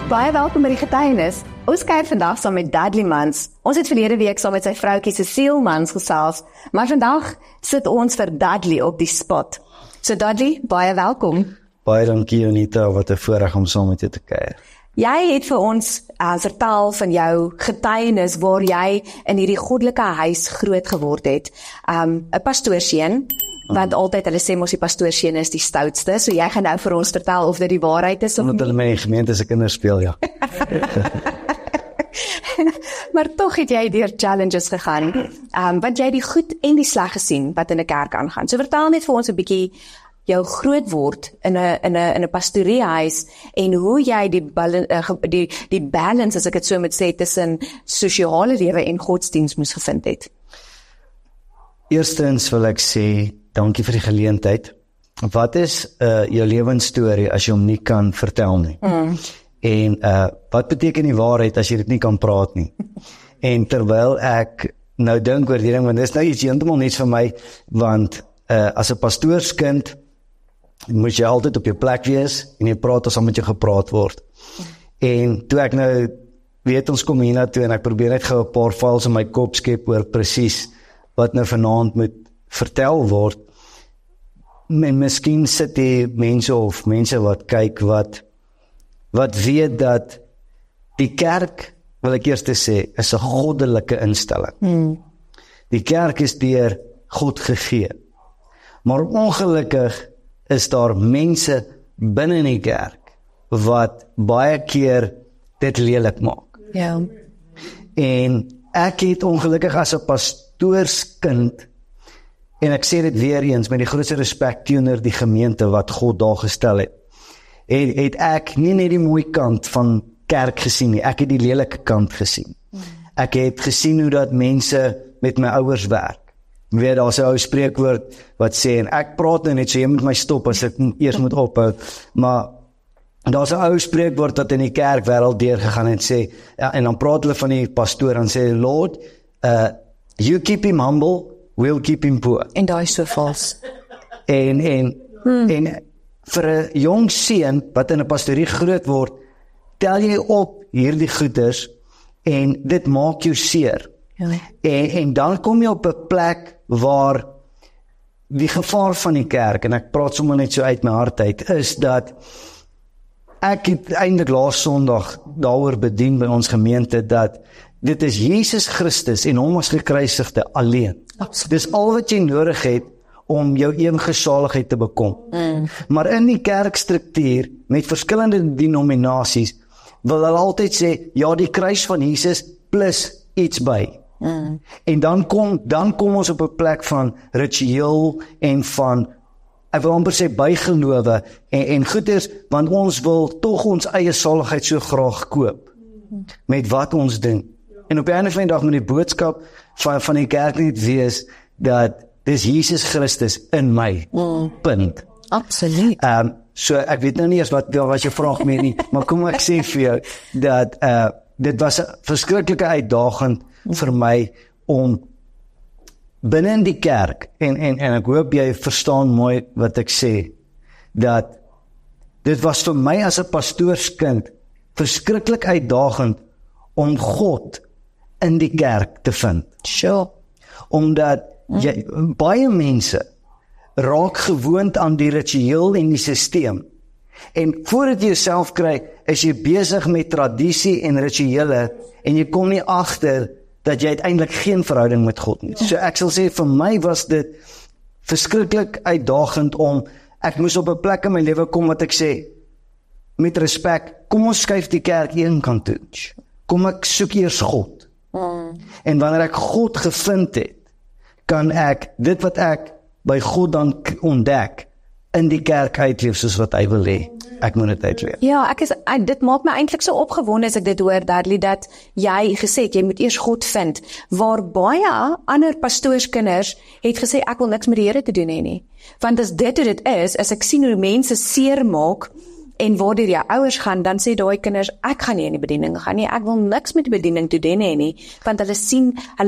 Baie welkom by die getuienis. Ons kuier vandag saam met Dudley Mans. Ons het verlede week saam met sy vroutjie Cecile Mans gesels, maar vandag sit ons vir Dudley op die spot. So Dudley, baie welkom. Baie dankie Anita, wat 'n voorreg om saam met jou te kuier. Jy het vir ons vertel van jou getuienis waar jy in hierdie goddelike huis groot geword het. 'n Pastoorseun, want altyd hulle sê mos die pastoorseun is die stoutste, so jy gaan nou vir ons vertel of dit die waarheid is of nie. Omdat hulle my gemeente se kinders speel, ja. Maar tog het jy deur challenges gegaan, want jy het die goed en die sleg gesien wat in 'n kerk aangaan. So vertel net vir ons 'n bietjie jou groot word in 'n pastoriehuis en hoe jy die balance, as ek dit so moet sê, tussen sosiale lewe en godsdiens moes gevind het. Eerstens wil ek sê, dankie vir die geleentheid. Wat is jou lewensstorie as jy hom nie kan vertel nie? En wat beteken die waarheid as jy dit nie kan praat nie? En terwyl ek nou dink oor die ding, want dit is nou iets heeltemal niets vir my, want as 'n pastoorskind moet jy altyd op jou plek wees en jy praat as al met jou gepraat word. En toe ek nou weet ons kom hiernatoe en ek probeer net gou 'n paar files in my kop skep oor presies wat nou vanaand moet vertel word. En miskien sit die mense of mense wat kyk wat weet dat die kerk, wil ek eers sê, is 'n goddelike instelling. Die kerk is deur God gegee. Maar ongelukkig is daar mense binne in die kerk wat baie keer dit lelik maak. Ja. En ek het ongelukkig as 'n pastoorskind, en ek sê dit weer eens met die grootste respek teenoor die gemeente wat God daar gestel het ek nie net die mooi kant van kerk gesien nie, ek het die lelike kant gesien. Ek het gesien hoe dat mense met my ouers werk. Weet, daar's 'n ou spreekwoord wat sê, en ek praat nou net so, jy moet my stop as ek eers moet ophou, maar daar's 'n ou spreekwoord wat in die kerk wêreld deurgegaan en sê, ja, en dan praat hulle van die pastoor en sê, Lord, you keep him humble, we'll keep him poor. En daai is so vals. En vir 'n jong seun wat in 'n pastorie groot word, tel jy op hierdie goeders en dit maak jou seer. Ja. En dan kom jy op 'n plek waar die gevaar van die kerk, en ek praat sommer net so uit my hart uit, is dat ek het eintlik laas Sondag daaroor bedien by ons gemeente, dat dit is Jesus Christus en hom as gekruisigde alleen. Absoluut. Dis al wat jy nodig het om jou ewige saligheid te bekom. Maar in die kerkstruktuur, met verskillende denominasies, wil hulle altyd sê, ja, die kruis van Jesus plus iets by. En dan kom ons op 'n plek van ritueel en van, ek wil amper sê, bygelowe en goeders, want ons wil tog ons eie saligheid so graag koop met wat ons doen. En op die einde van die dag moet die boodskap van die kerk net wees dat dis Jesus Christus in my. Punt. Absoluut. So ek weet nou nie eers wat was jou vraag meer nie, maar kom ek sê vir jou dat dit was 'n verskriklike uitdaging vir my om binne in die kerk, en ek hoop jy verstaan mooi wat ek sê, dat dit was vir my as 'n pastoorskind verskriklik uitdagend om God in die kerk te vind. Sure. Omdat baie mense raak gewoond aan die ritueel en die sisteem. En voordat jy jouself kry, is jy besig met tradisie en rituele, en jy kom nie agter dat jy uiteindelik geen verhouding met God het. So ek sal sê, vir my was dit verskriklik uitdagend ek moes op 'n plek in my lewe kom wat ek sê, met respek, kom ons skuif die kerk een kant toe. Kom ek soek eers God. En wanneer ek God gevind het, kan ek dit wat ek by God dan ontdek, in die kerk uitleef soos wat hy wil hê. Ek moet dit uitleef. Ja, dit maak my eintlik so opgewonde as ek dit hoor, Dudley, dat jy gesê het, jy moet eers God vind, waar baie ander pastoorskinders het gesê, ek wil niks met die Here te doen hê nie. Want as dit hoe dit is, as ek sien hoe mense seer maak, en waar jou ouers gaan, dan sê daai kinders, ek gaan nie in die bediening gaan nie, ek wil niks met die bediening te doen hê nie, want hulle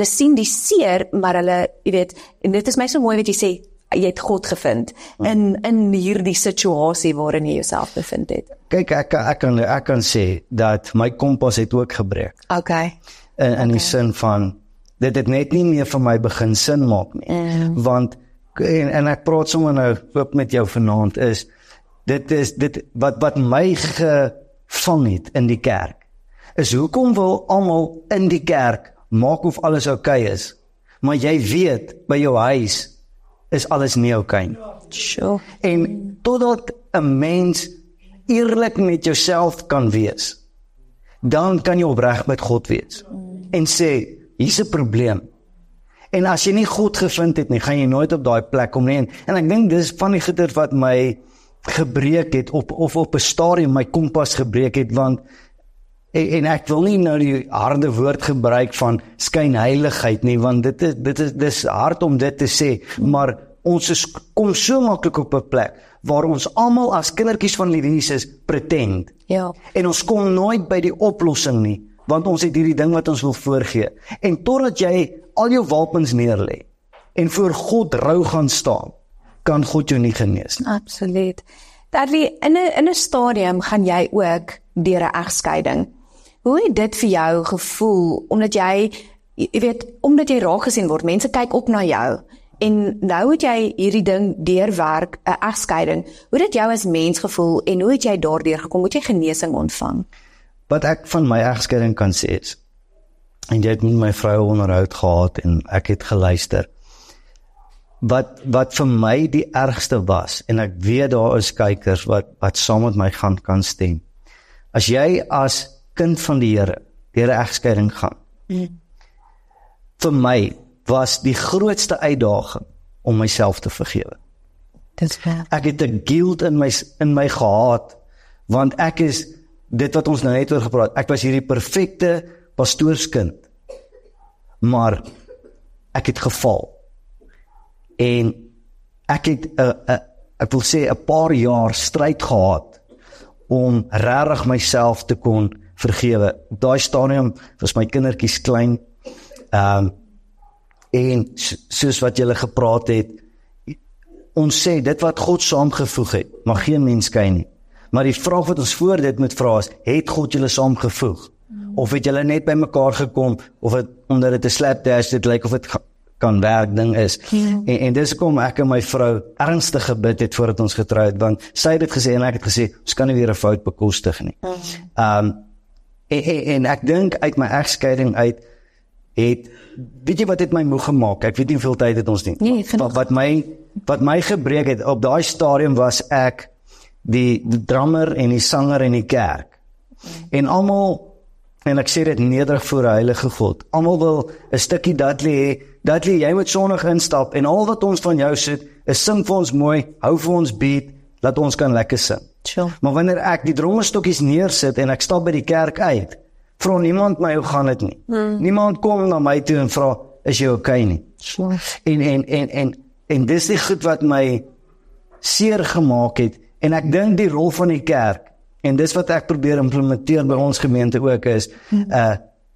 sien die seer, maar hulle, jy weet, en dit is my so mooi wat jy sê, jy het God gevind in hierdie situasie waarin jy jouself bevind het? Kyk, ek kan sê dat my kompas het ook gebreek. Okay. In die sin van, dit het net nie meer vir my begin sin maak nie. Want, en ek praat sommer nou ook met jou vanaand, is, dit wat my gevang het in die kerk, is hoekom wil almal in die kerk maak of alles okay is, maar jy weet, by jou huis is alles nie okay nie. Sure. En totdat 'n mens eerlik met jouself kan wees, dan kan jy opreg met God wees. En sê, hier's 'n probleem. En as jy nie God gevind het nie, gaan jy nooit op daai plek kom nie. En ek dink dis van die goeie wat my gebreek het, of op 'n stadium my kompas gebreek het, want en ek wil nie nou die harde woord gebruik van skynheiligheid nie, want dis hard om dit te sê, maar ons kom so maklik op 'n plek waar ons almal as kindertjies van die Jesus pretend. Ja. En ons kom nooit by die oplossing nie, want ons het hierdie ding wat ons wil voorgee. En totdat jy al jou wapens neerlê en voor God rou gaan staan, kan God jou nie genees nie. Absoluut. Dudley, in 'n stadium gaan jy ook deur 'n egskeiding. Hoe het dit vir jou gevoel, omdat jy weet, omdat jy raak gesien word, mense kyk op na jou, en nou het jy hierdie ding deurwerk, 'n egskeiding. Hoe het dit jou as mens gevoel, en hoe het jy daardeur gekom? Hoe het jy genesing ontvang? Wat ek van my egskeiding kan sê is, en jy het met my vrou onderhoud gehad, en ek het geluister, wat vir my die ergste was, en ek weet daar is kykers wat saam met my kan stem, as jy as kind van die Here deur 'n egskeiding gaan, vir my was die grootste uitdaging om myself te vergewe. Dis waar. Ek het 'n guilt in my gehad, want ek is, dit wat ons nou net oor gepraat, ek was hierdie perfekte pastoorskind, maar ek het geval, en ek het, ek wil sê, 'n paar jaar stryd gehad, om regtig myself te kon vergewe. Op daai stadium was my kindertjies klein, en soos wat julle gepraat het, ons sê, dit wat God saamgevoeg het, mag geen mens skei nie. Maar die vraag wat ons voor dit moet vra is, het God julle saamgevoeg? Of het julle net by mekaar gekom, of het, omdat dit 'n slapdash dit lyk, of het kan werk ding is. En dis kom ek en my vrou ernstig gebid het voordat ons getrou het, want sy het dit gesê en ek het gesê, ons kan nie weer 'n fout bekostig nie. En ek dink uit my egskeiding uit, weet jy wat het my moeg gemaak? Ek weet nie hoeveel tyd het ons nie. Nee, wat my gebreek het, op daai stadium was ek die drummer en die sanger in die kerk. En almal, en ek sê dit nederig voor 'n heilige God, almal wil 'n stukkie Dudley hê, Dudley, jy moet Sondag instap, en al wat ons van jou sit, is sing vir ons mooi, hou vir ons beat, laat ons kan lekker sing. Sure. Maar wanneer ek die drommerstokkies neersit, en ek stap by die kerk uit, vra niemand my, hoe gaan dit nie? Niemand kom na my toe en vra, is jy okay nie? Sure. En dis die goed wat my seer gemaak het, en ek dink die rol van die kerk, en dis wat ek probeer implementeer by ons gemeente ook is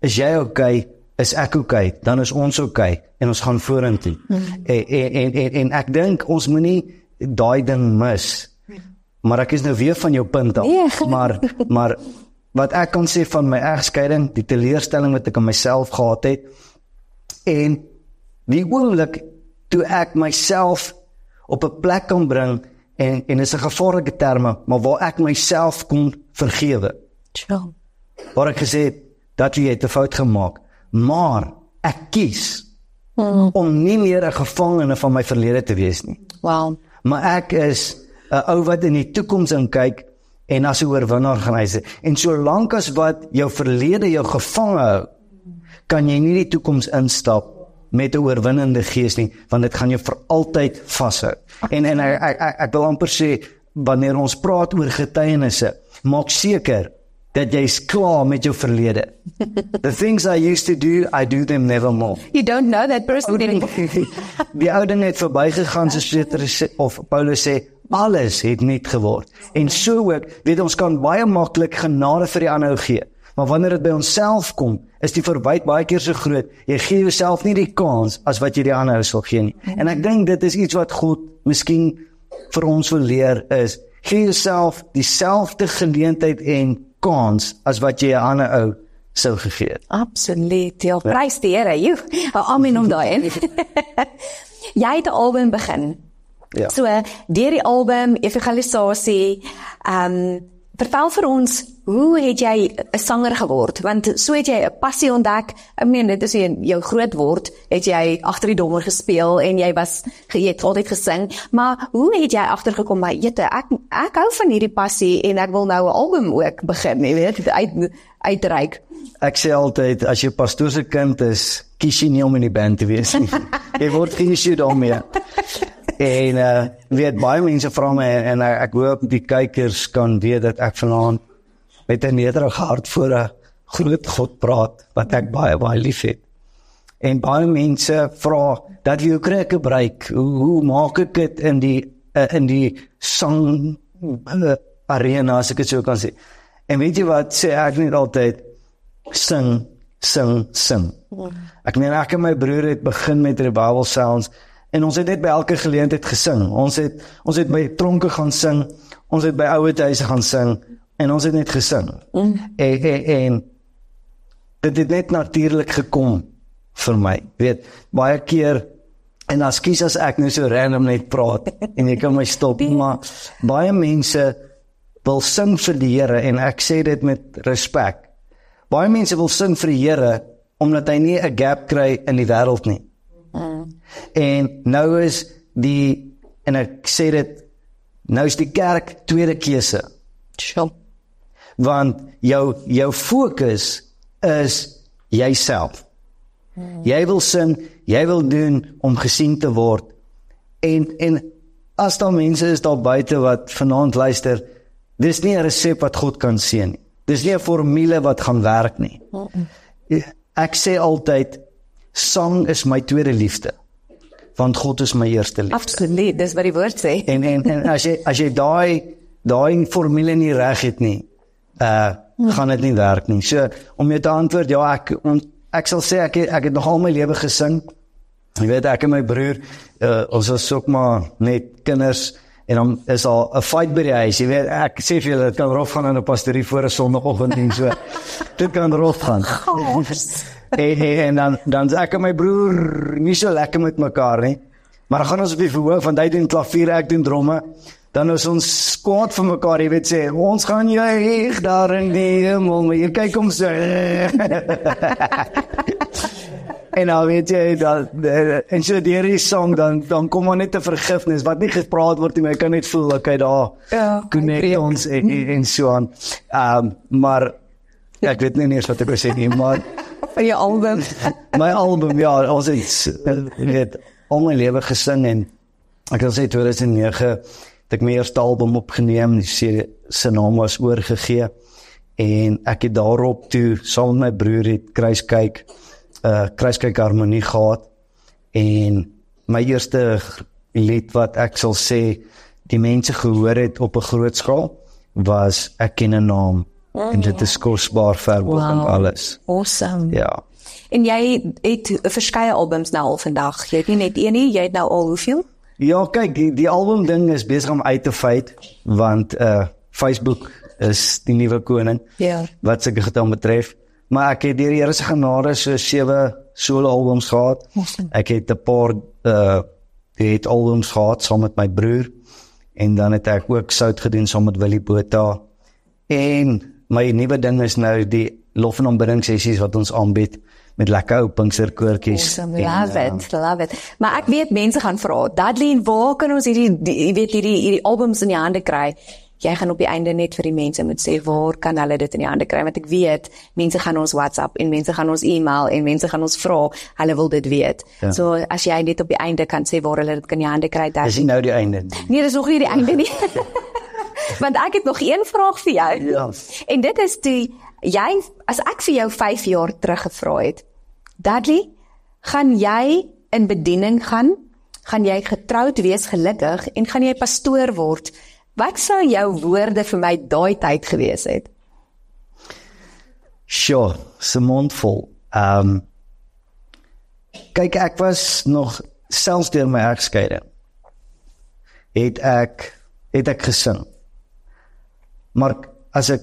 jy okay, is ek okay, dan is ons okay, en ons gaan vorentoe. En ek dink, ons moet nie daai ding mis, maar ek is nou weer van jou punt af, maar wat ek kan sê van my egskeiding, die teleurstelling wat ek aan myself gehad het, en die oomblik toe ek myself op 'n plek kan bring, en is 'n gevaarlike terme, maar waar ek myself kon vergewe. Sure. Waar ek gesê het, dat jy het 'n fout gemaak, maar ek kies om nie meer 'n gevangene van my verlede te wees nie. Wow. Maar ek is 'n ou wat in die toekoms inkyk, en as 'n oorwinnaar gaan hy sê, en solank as wat jou verlede jou gevange hou, kan jy nie die toekoms instap met 'n oorwinnende gees nie, want dit gaan jou vir altyd vashou. En ek wil amper sê, wanneer ons praat oor getuienisse, maak seker dat jy's klaar met jou verlede. The things I used to do, I do them nevermore. You don't know that person anymore. Die ou ding het verbygegaan, soos Petrus of Paulus sê, alles het nuut geword. En so ook, weet ons kan baie maklik genade vir die ander gee. Maar wanneer dit by onsself kom, is die verwyte baie keer so groot. Jy gee jouself nie die kans as wat jy die ander sal gee nie. En ek dink dit is iets wat God miskien vir ons wil leer is, gee jouself dieselfde geleentheid en kans as wat jy 'n ander ou sou gegee het. Absoluut, ja, prys die Here, joe, amen om daai in. Jy het 'n album begin. Ja. So, deur die album, evangelisasie, vertel vir ons, hoe het jy 'n sanger geword? Want so het jy 'n passie ontdek. Ek meen, dit is jou groot word, het jy agter die dommer gespeel en jy het altyd gesing. Maar hoe het jy agtergekom by ek hou van hierdie passie en ek wil nou 'n album ook begin, jy weet, uitreik. Ek sê altyd, as jy pastoor se kind is, kies jy nie om in die band te wees nie. Jy word geïnisieer daarmee. En weet, baie mense vra my, en ek hoop die kykers kan weet dat ek vanaand met 'n nederige hart voor 'n groot God praat, wat ek baie, baie lief het. En baie mense vra, dat wie kry ek 'n breek? Hoe maak ek dit in die sang arena, as ek dit so kan sê? En weet jy wat, sê ek net altyd, sing. Ek meen, ek en my broer het begin met Revival Sounds, en ons het net by elke geleentheid gesing. Ons het by tronke gaan sing, ons het by ouerhuise gaan sing, en ons het net gesing. En dit het net natuurlijk gekom vir my. Weet, baie keer, en ekskuus as ek nou so random net praat, en jy kan my stop, maar baie mense wil sing vir die Here, en ek sê dit met respek. Baie mense wil sing vir die Here, omdat hy nie 'n gap kry in die wêreld nie. En nou is en ek sê dit, nou is die kerk tweede keuse. Sure. Want jou fokus is jyself. Jy wil sing, jy wil doen om gesien te word. En as daar mense is daar buite wat vanaand luister, dis nie 'n resep wat God kan sien nie. Dis nie 'n formule wat gaan werk nie. Ek sê altyd, sang is my tweede liefde, want God is my eerste liefde. Absoluut, dis wat die woord sê. En as jy daai formule nie reg het nie, gaan dit nie werk nie. So, om jou te antwoord, ja, ek sal sê, ek het nog al my lewe gesing. Jy weet, ek en my broer, ons was ook maar net kinders, en dan is al 'n fight by die huis. Jy weet, ek sê vir julle, dit kan rof gaan in 'n pastorie voor 'n Sondagoggend en so. Dit kan rof gaan. En dan is ek en my broer nie so lekker met mekaar nie. Maar dan gaan ons op die verhoog, want hy doen klavier, ek doen dromme. Dan is ons kwaad vir mekaar, jy weet, sê, ons gaan juig daar in die hemel, maar hier kyk om so. En dan weet jy, en so deur die song, dan kom maar net 'n vergifnis, wat nie gepraat word nie, maar ek kan net voel, okay, daar connect ons en so aan. Maar, ek weet nie eers wat ek wil sê nie, maar Van jou album. My album, ja, ons het, weet, al my lewe gesing, en ek wil sê 2009, het ek my eerste album opgeneem, die se naam was Oorgegee, en ek het daarop toe, saam met my broer het Kruiskyk Harmonie gehad, en my eerste lied wat ek sal sê, die mense gehoor het op 'n groot skaal, was Ek ken 'n naam, en dit is kosbaar ver bo en alles. Awesome. Ja. En jy het verskeie albums nou al vandag, jy het nie net een nie, jy het nou al hoeveel? Ja, kyk, die album ding is besig om uit te feit, want Facebook is die nuwe koning, wat sulke getal betref. Maar ek het deur die Here se genade so 7 solo albums gehad. Awesome. Ek het 'n paar het albums gehad saam met my broer, en dan het ek ook sout gedoen saam met Willie Botha. En my nuwe ding is nou die lof en aanbidding sessies wat ons aanbied met lekker ou Pinksterkoortjies. Awesome, love it. Maar ek weet mense gaan vra, Dudley, waar kan ons hierdie albums in die hande kry? Jy gaan op die einde net vir die mense moet sê, waar kan hulle dit in die hande kry? Want ek weet, mense gaan ons WhatsApp, en mense gaan ons e-mail, en mense gaan ons vra, hulle wil dit weet. Ja. So, as jy net op die einde kan sê, waar hulle dit kan in die hande kry, Is nie nou die einde? Nee, dis nog nie die einde nie. Want ek het nog een vraag vir jou. Ja. En dit is as ek vir jou 5 jaar terug gevra het, Dudley, gaan jy in bediening gaan jy getroud wees, gelukkig, en gaan jy pastoor word? Wat sou jou woorde vir my daai tyd gewees het? Sjoe, se mond vol. Kyk, ek was nog, selfs deur my egskeiding, het ek gesing. Maar as ek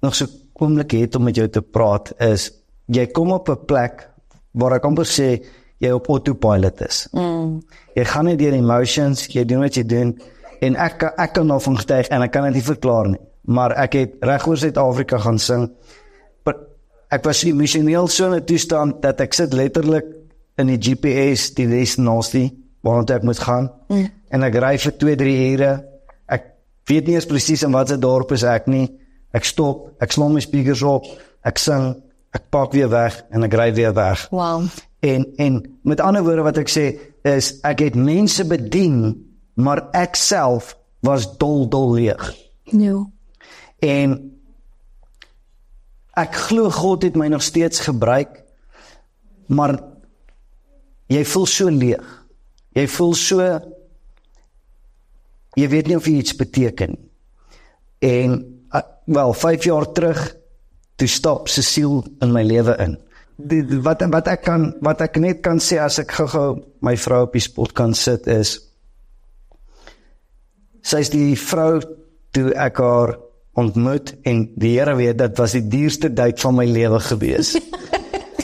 nog so oomblik het om met jou te praat, is, jy kom op 'n plek, waar ek amper sê, jy op autopilot is. Jy gaan nie deur emotions, jy doen wat jy doen, en ek kan daarvan getuig, en ek kan dit nie verklaar nie, maar ek het reg oor Suid-Afrika gaan sing, ek was emosioneel so in 'n toestand, dat ek sit letterlik in die GPS, die destinasie, waarna ek moet gaan, en ek ry vir 2-3 ure, ek weet nie eens presies in wat se dorp is ek nie, ek stop, ek slaan my speakers op, ek sing, ek pak weer weg, en ek ry weer weg. Wow. En met ander woorde wat ek sê, is, ek het mense bedien, maar ek self was dol leeg. Ja. En ek glo God het my nog steeds gebruik, maar jy voel so leeg. Jy voel so, jy weet nie of jy iets beteken. En, wel, 5 jaar terug, toe stap Cecile in my lewe in. Wat ek net kan sê, as ek gou my vrou op die spot kan sit, is, sy is die vrou, toe ek haar ontmoet, en die Here weet, dit was die duurste date van my lewe gewees.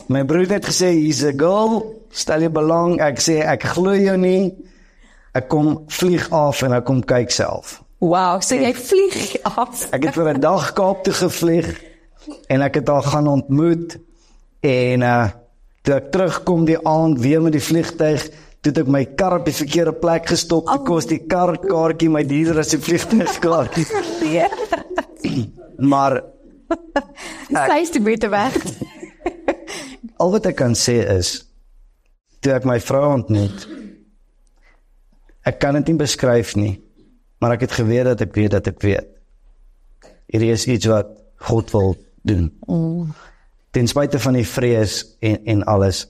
My broer het gesê, hier's 'n girl, stel jy belang, ek sê, ek glo jou nie, ek kom vlieg af, en ek kom kyk self. Wow, so jy vlieg af. Ek het vir 'n dag Kaap toe gevlieg, en ek het haar gaan ontmoet, en toe ek terugkom die aand, weer met die vliegtuig, toe het ek my kar op die verkeerde plek gestop, toe kos die kaartjie my duurder as die vliegtuigkaartjie. Maar Sy is die moeite werd. al wat ek kan sê is, toe ek my vrou ontmoet, ek kan dit nie beskryf nie, maar ek het geweet dat ek weet. Hierdie is iets wat God wil doen. Ten spyte van die vrees en alles.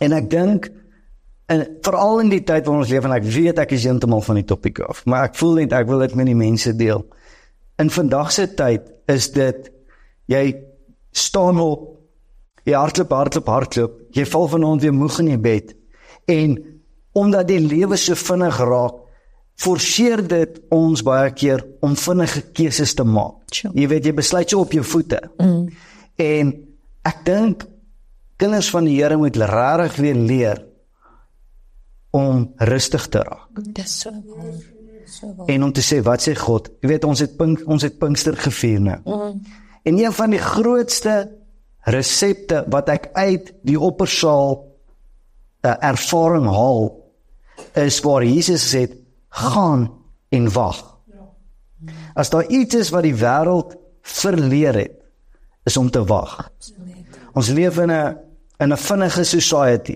En ek dink, en veral in die tyd waar ons leef, en ek weet ek is heeltemal van die topic af, maar ek voel net, ek wil dit met die mense deel. In vandag se tyd is dit, jy staan op, jy hardloop, jy val vanaand weer moeg in die bed, en omdat die lewe so vinnig raak, forceer dit ons baie keer om vinnige keuses te maak. Sure. Jy weet, jy besluit so op jou voete. En ek dink, kinders van die Here moet regtig weer leer om rustig te raak. Dis so waar. En om te sê, wat sê God? Jy weet, ons het Pinkster gevier nou. En een van die grootste resepte wat ek uit die oppersaal ervaring haal, is waar Jesus sê, gaan en wag. As daar iets is wat die wêreld verleer het, is om te wag. Ons leef in 'n vinnige society.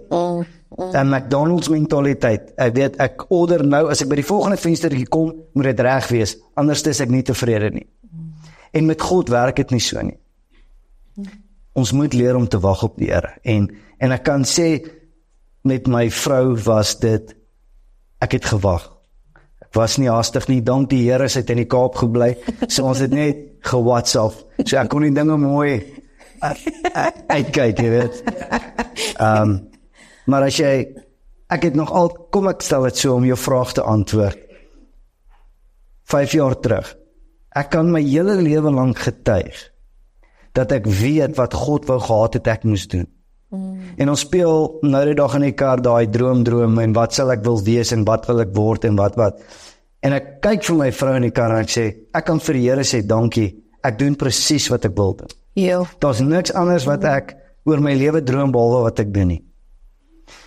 'n McDonald's mentaliteit. Ek weet, ek order nou, as ek by die volgende venstertjie kom, moet dit reg wees, anders is ek nie tevrede nie. En met God werk dit nie so nie. Ons moet leer om te wag op die Here. En ek kan sê, met my vrou was dit, ek het gewag. Ek was nie haastig nie, dank die Here, sy het in die Kaap gebly, so ons het net ge-WhatsApp, so ek kon die dinge mooi uitkyk, jy weet. Maar as jy, ek het nog al, kom ek stel dit so om jou vraag te antwoord. 5 jaar terug, ek kan my hele lewe lang getuig, dat ek weet wat God wou gehad het ek moes doen. En ons speel nou die dag in die kar daai droom, en wat sal ek wil wees, en wat wil ek word, en wat. En ek kyk vir my vrou in die kar, en ek sê, ek kan vir die Here sê, dankie, ek doen presies wat ek wil doen. Ja. Daar's niks anders wat ek oor my lewe droom, behalwe wat ek doen nie.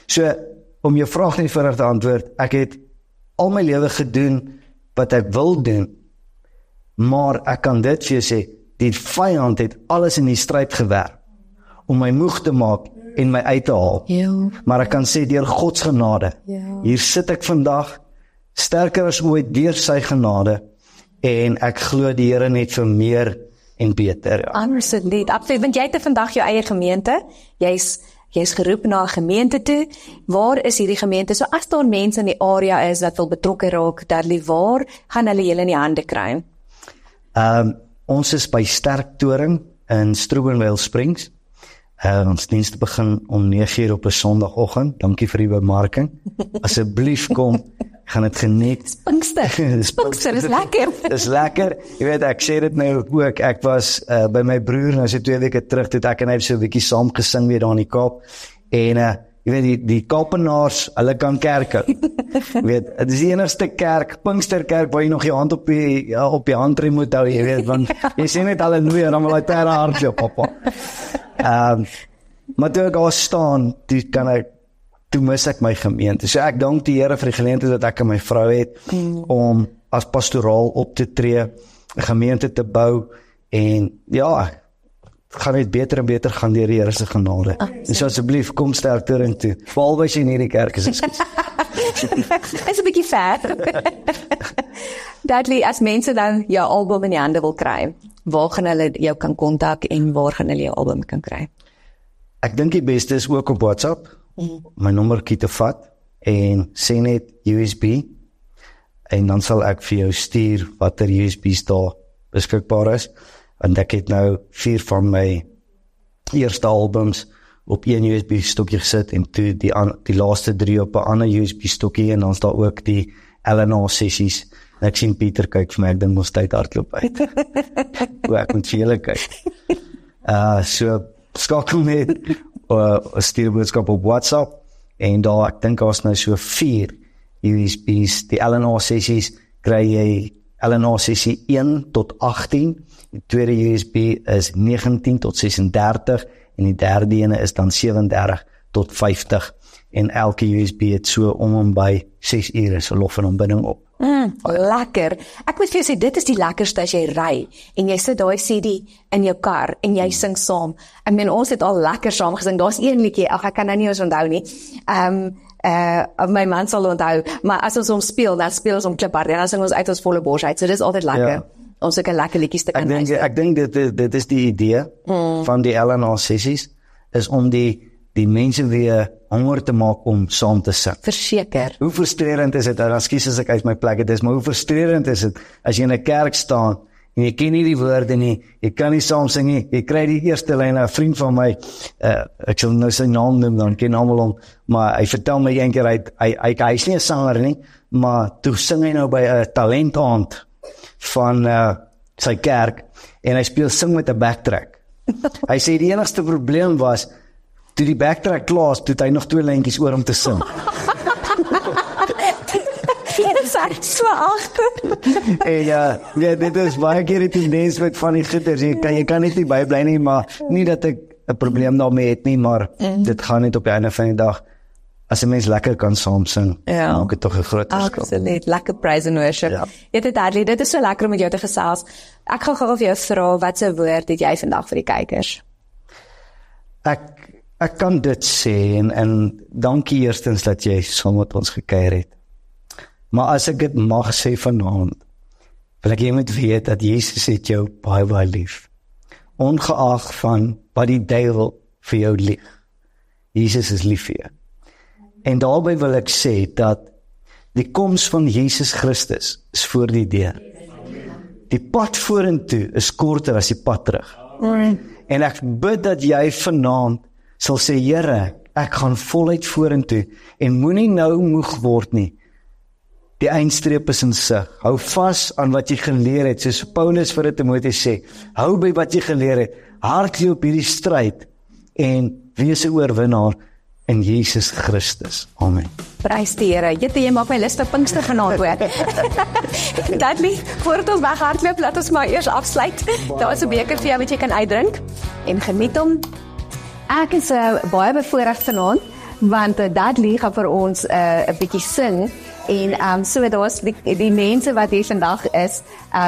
So, om jou vraag nie vinnig te antwoord, ek het al my lewe gedoen, wat ek wil doen, maar ek kan dit vir jou sê, die vyand het alles in die stryd gewerk, om my moeg te maak, en my uit te haal. Ja. Maar ek kan sê, deur God se genade, hier sit ek vandag, sterker as ooit, deur sy genade, en ek glo die Here net vir meer en beter. Ja. Absoluut, want jy het vandag jou eie gemeente, jy's geroep na 'n gemeente toe. Waar is hierdie gemeente? So as daar mense in die area is wat wil betrokke raak, Dudley, waar gaan hulle julle in die hande kry? Ons is by Sterktoring in Strubenvale Springs. Ons dienste begin om 9:00 op 'n Sondagoggend. Dankie vir die bemarking. Asseblief kom, gaan dit geniet. Pinkster is lekker. Dis lekker. Jy weet, ek sê dit nou ook. Ek was by my broer nou so 2 weke terug, toe ek en hy so 'n bietjie saam gesing weer daar in die Kaap. En jy weet die Kaapenaars, hulle kan kerk hou. Jy weet, dit is die enigste kerk, Pinksterkerk waar jy nog jou hand op die handrem moet hou, jy weet, want jy sê net halleluja, dan wil hy terre hardloop, papa. Maar toe ek daar staan, toe mis ek my gemeente. So ek dank die Here vir die geleentheid dat ek en my vrou het om as pastoraal op te tree, 'n gemeente te bou en ja, gaan net beter en beter gaan deur die Here se genade. En so asseblief kom sterk toe. Behalwe as jy in hierdie kerk is. Is 'n bietjie ver. Dudley, as mense dan jou album in die hande wil kry, waar gaan hulle jou kan kontak en waar gaan hulle jou album kan kry? Ek dink die beste is ook op WhatsApp. My nommertjie te vat en sê net USB en dan sal ek vir jou stuur watter USB's daar beskikbaar is. Want ek het nou 4 van my eerste albums op 1 USB stokkie gesit en toe die laaste 3 op 'n ander USB stokkie en dan is daar ook die LNA sessies. En ek sien Pieter kyk vir my, ek dink mos tyd hardloop uit. Ek moet vir julle kyk. So skakel net stuur boodskap op WhatsApp en daar, ek dink daar's nou so 4 USB's, die LNA sessies, kry jy LNA sessie 1 tot 18, die tweede USB is 19 tot 36 en die derde ene is dan 37 tot 50 en elke USB het so om en by 6 ure se lof en aanbidding op. Lekker. Ek moet vir jou sê, dit is die lekkerste as jy ry en jy sit daai CD in jou kar en jy sing saam. Ek meen, ons het al lekker saam gesing. Daar's een liedjie, ek kan nou nie eens onthou nie. My man sal onthou, maar as ons hom speel, dan speel ons om Kliphard en dan sing ons uit ons volle bors uit. So dis altyd lekker. Ja. Om sulke lekker liedjies te kan luister. Ek dink dit is die idee van die LNA sessies, is om die mense weer honger te maak om saam te sing. Verseker. Hoe frustrerend is dit, ekskuus as ek uit my plek het is, maar hoe frustrerend is dit, as jy in 'n kerk staan, en jy ken nie die woorde nie, jy kan nie saam sing nie, jy kry die eerste lyn, 'n vriend van my, ek sal nou sy naam noem, dan ken almal hom, maar hy vertel my eendag, hy is nie 'n sanger nie, maar toe sing hy nou by 'n talentaand van sy kerk, en hy sing met 'n backtrack. Hy sê die enigste probleem was, toe die backtrack klaar is, toe het hy nog 2 lyntjies oor om te sing. Dit is echt so agter. En ja, dit is baie keer die tendens met van die gitters, jy kan net nie bybly nie, maar nie dat ek 'n probleem daarmee het nie, maar dit gaan net op die einde van die dag, as 'n mens lekker kan saam sing, maak dit tog 'n groot verskil. Absoluut, lekker praise and worship. Ja. Dudley, dit is so lekker om met jou te gesels. Ek gaan gou vir jou vra, wat se woord het jy vandag vir die kykers? Ek kan dit sê, en dankie eerstens dat jy saam met ons gekuier het. Maar as ek dit mag sê vanaand, wil ek jy moet weet dat Jesus het jou baie, baie lief. Ongeag van wat die duiwel vir jou lieg. Jesus is lief vir jou. En daarbij wil ek sê dat die koms van Jesus Christus is voor die deur. Die pad vorentoe is korter as die pad terug. En ek bid dat jy vanaand sal sê, Here, ek gaan voluit vorentoe en moenie nou moeg word nie. Die eindstreep is in sig. Hou vas aan wat jy geleer het, soos Paulus vir Timoteus sê. Hou by wat jy geleer het. Hardloop hierdie stryd en wees 'n oorwinnaar in Jesus Christus. Amen. Prys die Here. Jy maak my lus vir Pinkster vanaand hoor. Dudley, voordat ons weghardloop, laat ons maar eers afsluit. Daar is 'n beker vir jou wat jy kan uitdrink en geniet hom. Ek is baie bevoorreg vanaand, want Dudley gaan vir ons 'n bietjie sing. En so daar's die mense wat hier vandag is,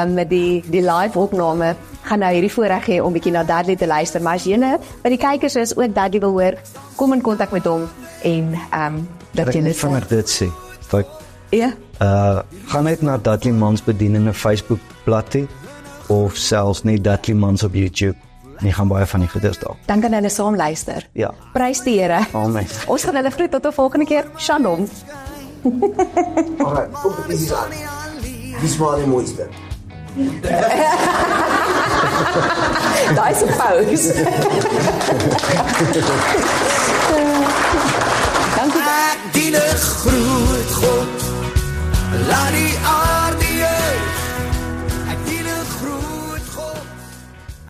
met die live opname, gaan nou hierdie voorreg hê om bietjie na Dudley te luister. Maar as jy by die kykers is, ook Dudley wil hoor, kom in kontak met hom en dat jy net van dit sê. Ja. Gaan net na Dudley Mans bedieninge Facebook bladsy of selfs net Dudley Mans op YouTube. En jy gaan baie van die goeders daar. Dan kan hulle saam luister. Ja. Prys die Here. Amen. Ons gaan hulle groet tot 'n volgende keer. Shalom. Alright, kompetisie aan. Wie is maar die mooiste? Daai is 'n pause. Dankie. Ek dien 'n groot God. Laat die